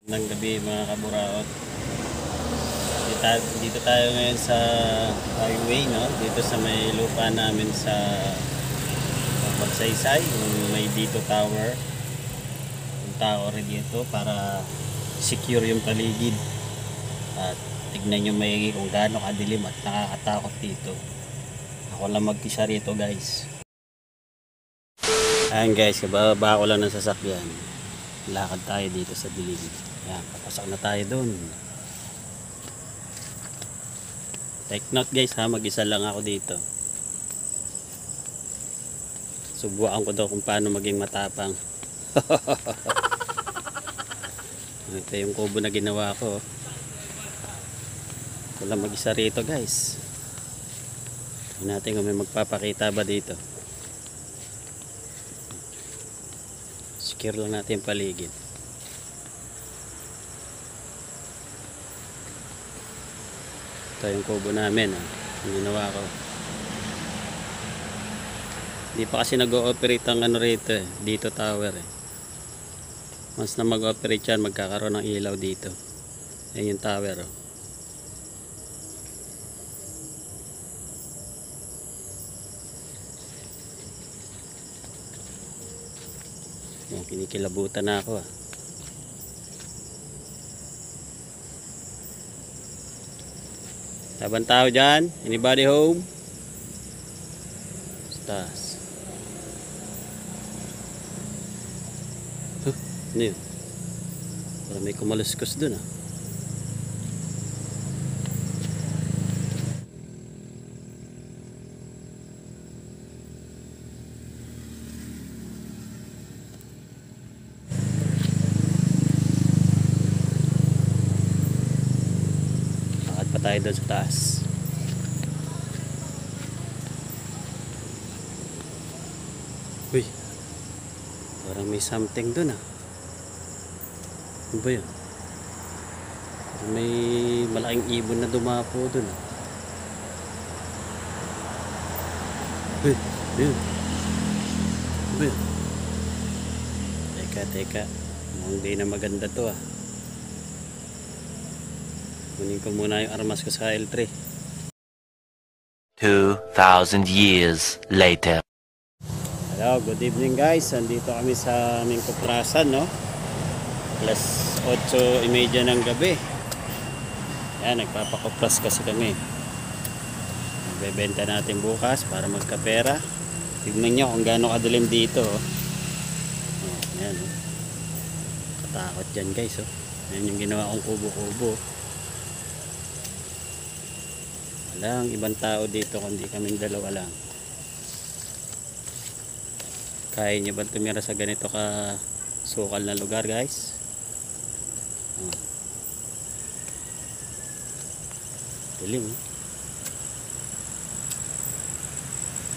Ng gabi mga kaburaot. Dito tayo ngayon sa highway, no? Dito sa may lupa namin sa Magsaysay, yung may dito tower. Punta ako rin dito para secure yung paligid. At tignan nyo maigi kung gaano kadilim at nakakatakot dito. Ako lang mag-isa rito, guys. Ayan guys, kababa ko lang ng sasakyan. Lakad tayo dito sa dilim. Ayan, papasok na tayo dun. Take note guys ha, mag-isa lang ako dito. Subukan ko daw kung paano maging matapang. Ito yung kubo na ginawa ko. Wala mag-isa rito guys. Tignan natin kung may magpapakita ba dito. Secure lang natin yung paligid. Ito yung kubo namin ha. Yung ginawa ko. Hindi pa kasi nag-ooperate ang ano rito eh. Dito tower eh. Once na mag-ooperate yan, magkakaroon ng ilaw dito. Yan yung tower oh. Yan, kinikilabutan na ako ah. Tabang tao dyan? Anybody home? Taas. Ano yun? Parang may kumaluskos dun ah. Lakad pa tayo doon sa taas. Uy, parang may something dun ah. Ano ba yun? Parang may malaking ibon na dumapo dun ah. Uy, yun. Ano ba yun? Teka. Mukhang di na maganda to ah. Kunin ko muna yung armas ko sa L3. 2,000 years later. Hello, good evening guys. Andito kami sa aming kuprasan, no? Plus 8:30 ng gabi. Yan, nagpapakupras kasi kami. Bebenta natin bukas para magkapera. Tignan nyo kung gaano kadilim dito. Oh. Yan, oh. Katakot dyan guys. Oh. Yan yung ginawa kong kubo-kubo. Walang ibang tao dito kundi kaming dalawa lang. Kaya nyo ba tumira sa ganito ka sukal na lugar guys? Dilim eh.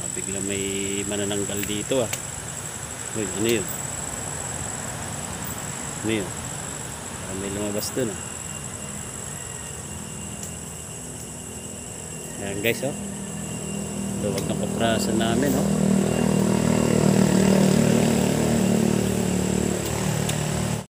Bigla may manananggal dito ah. Uy, ano yun? Ano yun? Parang may lumabas dun ah. Ayan guys oh. Luwag ng kuprasan namin oh.